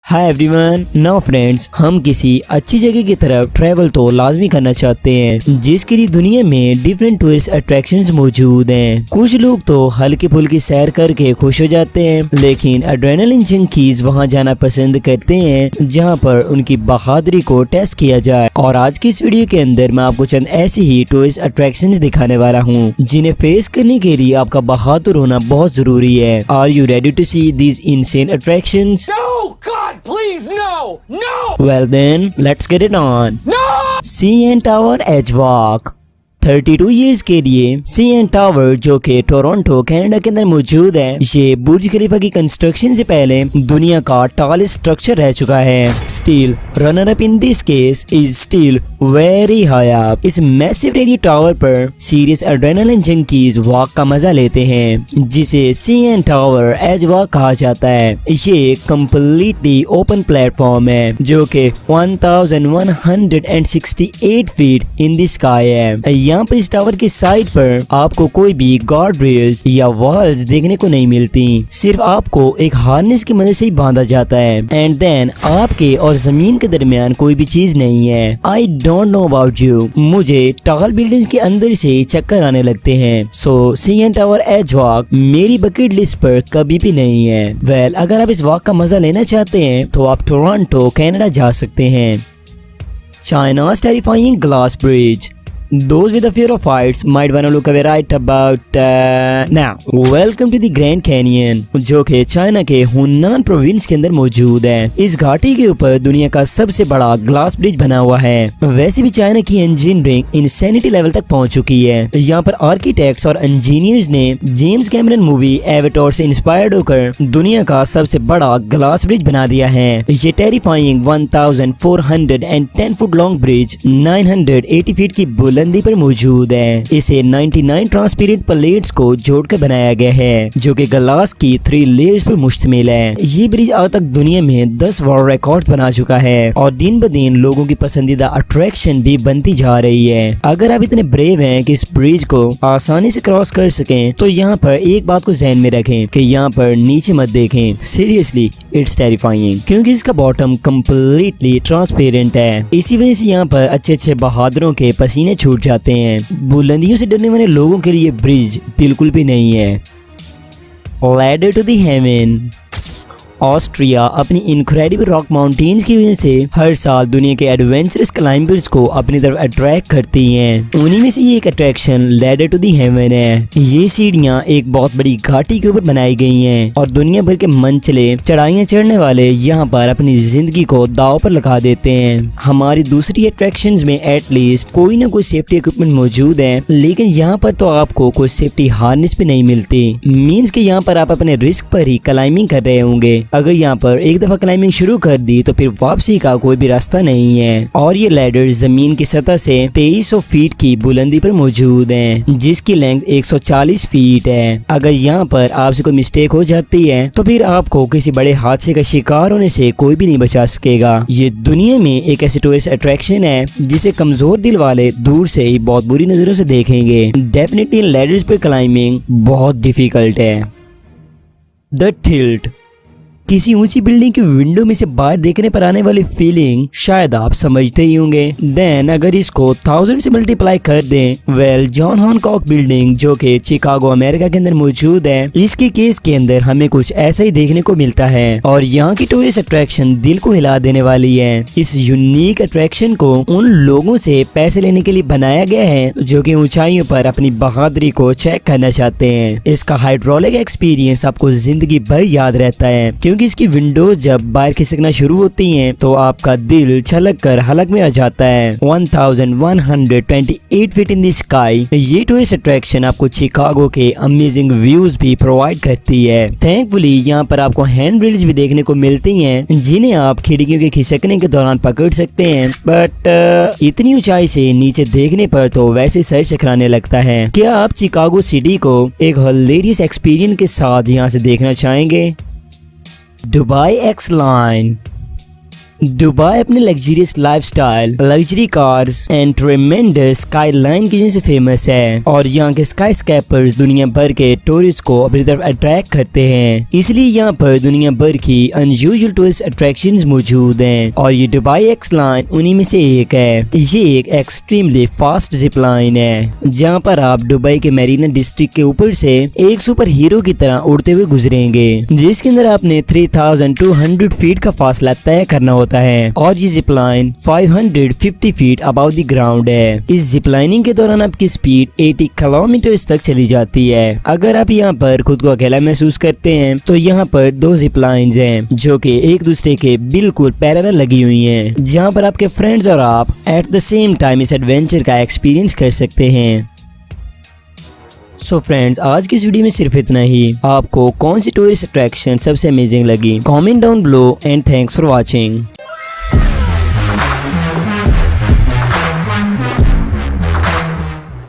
Hi everyone, now friends, हम किसी अच्छी जगह की तरफ ट्रैवल तो लाजमी करना चाहते हैं जिसके लिए दुनिया में डिफरेंट टूरिस्ट अट्रैक्शंस मौजूद हैं। कुछ लोग तो हल्की फुल्की सैर करके खुश हो जाते हैं, लेकिन एड्रेनलिन जंकीज वहां जाना पसंद करते हैं जहां पर उनकी बहादुरी को टेस्ट किया जाए। और आज की इस वीडियो के अंदर मैं आपको चंद ऐसी ही टूरिस्ट अट्रैक्शंस दिखाने वाला हूँ जिन्हें फेस करने के लिए आपका बहादुर होना बहुत जरूरी है। Are you ready to see these insane attractions? God, please, no! No! Well then, let's get it on. No! CN Tower Edge Walk 32 years के लिए CN टावर जो कि टोरंटो कनाडा के अंदर मौजूद है, ये बुर्ज खलीफा की कंस्ट्रक्शन से पहले दुनिया का टॉलेस्ट स्ट्रक्चर रह चुका है। Steel runner up in this case is steel very high up. इस मैसिव रेडियो टावर पर सीरियस एड्रेनलिन जंकीज वॉक का मजा लेते हैं जिसे CN टावर एज वॉक कहा जाता है। ये कम्प्लीटली ओपन प्लेटफॉर्म है जो कि 1168 फीट इन द स्काई है। यहाँ पर इस टावर की साइड पर आपको कोई भी गार्ड रेल्स या वॉल्स देखने को नहीं मिलती, सिर्फ आपको एक हार्नेस की मदद से ही बांधा जाता है। एंड देन आपके और जमीन के दरमियान कोई भी चीज नहीं है। I don't know about you, मुझे टॉल बिल्डिंग्स के अंदर से चक्कर आने लगते हैं। सो CN टावर एज वॉक मेरी बकेट लिस्ट पर कभी भी नहीं है। वेल, अगर आप इस वॉक का मजा लेना चाहते हैं तो आप टोरंटो कनाडा जा सकते हैं। China's terrifying glass bridge. Those with a fear of heights might wanna look away right about now. Welcome to the Grand Canyon, जो कि चाइना के हुन्नान प्रोविंस के अंदर मौजूद है। इस घाटी के ऊपर दुनिया का सबसे बड़ा ग्लास ब्रिज बना हुआ है। वैसे भी चाइना की इंजीनियरिंग इंसैनिटी लेवल तक पहुंच चुकी है। यहाँ पर आर्किटेक्ट्स और इंजीनियर्स ने जेम्स कैमरन मूवी एवेटार से इंस्पायर्ड होकर दुनिया का सबसे बड़ा ग्लास ब्रिज बना दिया है। ये terrifying 1410 foot long bridge 980 feet की बुलंदी पर मौजूद है। इसे 99 ट्रांसपेरेंट प्लेट्स को जोड़कर बनाया गया है जो कि ग्लास की 3 लेयर्स पर मुश्तमिल है। ये ब्रिज आज तक दुनिया में 10 वर्ल्ड रिकॉर्ड्स बना चुका है और दिन ब दिन लोगों की पसंदीदा अट्रैक्शन भी बनती जा रही है। अगर आप इतने ब्रेव हैं कि इस ब्रिज को आसानी से क्रॉस कर सकें तो यहाँ पर एक बात को ध्यान में रखें कि यहाँ पर नीचे मत देखें। सीरियसली इट्स टेरिफाइंग क्योंकि इसका बॉटम कम्प्लीटली ट्रांसपेरेंट है। इसी वजह से यहाँ पर अच्छे अच्छे बहादुरों के पसीने छूट जाते हैं। बुलंदियों से डरने वाले लोगों के लिए ब्रिज बिल्कुल भी नहीं है। Ladder to the heaven. Austria अपनी इनक्रेडिबल रॉक माउंटेन्स की वजह से हर साल दुनिया के एडवेंचरस क्लाइंबर्स को अपनी तरफ अट्रैक्ट करती हैं। उन्हीं में से ये एक attraction ladder to the heaven है। ये सीढ़ियाँ एक बहुत बड़ी घाटी के ऊपर बनाई गई हैं और दुनिया भर के मंचले चढ़ाइयाँ चढ़ने वाले यहाँ पर अपनी जिंदगी को दाव पर लगा देते हैं। हमारी दूसरी अट्रैक्शंस में एटलीस्ट कोई ना कोई सेफ्टी इक्विपमेंट मौजूद है, लेकिन यहाँ पर तो आपको कोई सेफ्टी हार्नेस भी नहीं मिलती। मीन्स कि यहाँ पर आप अपने रिस्क पर ही क्लाइंबिंग कर रहे होंगे। अगर यहाँ पर एक दफा क्लाइंबिंग शुरू कर दी तो फिर वापसी का कोई भी रास्ता नहीं है। और ये लैडर जमीन की सतह से 2300 फीट की बुलंदी पर मौजूद है जिसकी लेंथ 140 फीट है। अगर यहाँ पर आपसे कोई मिस्टेक हो जाती है तो फिर आपको किसी बड़े हादसे का शिकार होने से कोई भी नहीं बचा सकेगा। ये दुनिया में एक ऐसी टूरिस्ट अट्रैक्शन है जिसे कमजोर दिल वाले दूर से ही बहुत बुरी नजरों से देखेंगे। डेफिनेटली लैडर्स पर क्लाइंबिंग बहुत डिफिकल्ट है। The tilt. किसी ऊंची बिल्डिंग की विंडो में से बाहर देखने पर आने वाली फीलिंग शायद आप समझते ही होंगे। देन अगर इसको 1000 से मल्टीप्लाई कर दें, वेल, जॉन हैनकॉक बिल्डिंग जो कि शिकागो अमेरिका के अंदर मौजूद है, इसके केस के अंदर हमें कुछ ऐसा ही देखने को मिलता है। और यहाँ की टूरिस्ट अट्रैक्शन दिल को हिला देने वाली है। इस यूनिक अट्रैक्शन को उन लोगों से पैसे लेने के लिए बनाया गया है जो कि ऊंचाइयों पर अपनी बहादुरी को चेक करना चाहते हैं। इसका हाइड्रोलिक एक्सपीरियंस आपको जिंदगी भर याद रहता है क्योंकि इसकी विंडोज जब बाहर खिसकना शुरू होती हैं तो आपका दिल छलक कर हलक में आ जाता है। 1128 फीट इन द स्काई ये टूरिस्ट अट्रैक्शन आपको शिकागो के अमेजिंग व्यूज भी प्रोवाइड करती है। थैंकफुली यहाँ पर आपको हैंड रेल्स भी देखने को मिलती हैं जिन्हें आप खिड़कियों के खिसकने के दौरान पकड़ सकते हैं। बट इतनी ऊंचाई से नीचे देखने पर तो वैसे सर चकराने लगता है। क्या आप शिकागो सिटी को एक हिलेरियस एक्सपीरियंस के साथ यहाँ से देखना चाहेंगे? Dubai x line. दुबई अपने luxurious lifestyle, luxury cars and ट्रेमेंडस skyline की वजह से फेमस है और यहाँ के स्काई स्कैपर्स दुनिया भर के टूरिस्ट को अपनी तरफ अट्रैक्ट करते हैं। इसलिए यहाँ पर दुनिया भर की अनयूजुअल टूरिस्ट अट्रैक्शंस मौजूद हैं और ये दुबई एक्स लाइन उन्हीं में से एक है। ये एक एक्सट्रीमली फास्ट जिप लाइन है जहाँ पर आप दुबई के मेरीना डिस्ट्रिक्ट के ऊपर से एक सुपर हीरो की तरह उड़ते हुए गुजरेंगे, जिसके अंदर आपने 3200 फीट का फासला तय करना होता है और ये zip line 550 feet above the ground है। इस जिप लाइनिंग के दौरान आपकी स्पीड 80 किलोमीटर तक चली जाती है। अगर आप यहाँ पर खुद को अकेला महसूस करते हैं तो यहाँ पर 2 जिप लाइन्स हैं जो कि एक दूसरे के बिल्कुल पैरेलल लगी हुई हैं, जहाँ पर आपके फ्रेंड्स और आप एट द सेम टाइम इस एडवेंचर का एक्सपीरियंस कर सकते हैं। सो फ्रेंड्स, आज की इस वीडियो में सिर्फ इतना ही। आपको कौन सी टूरिस्ट अट्रैक्शन सबसे अमेजिंग लगी? Comment down below and thanks for watching.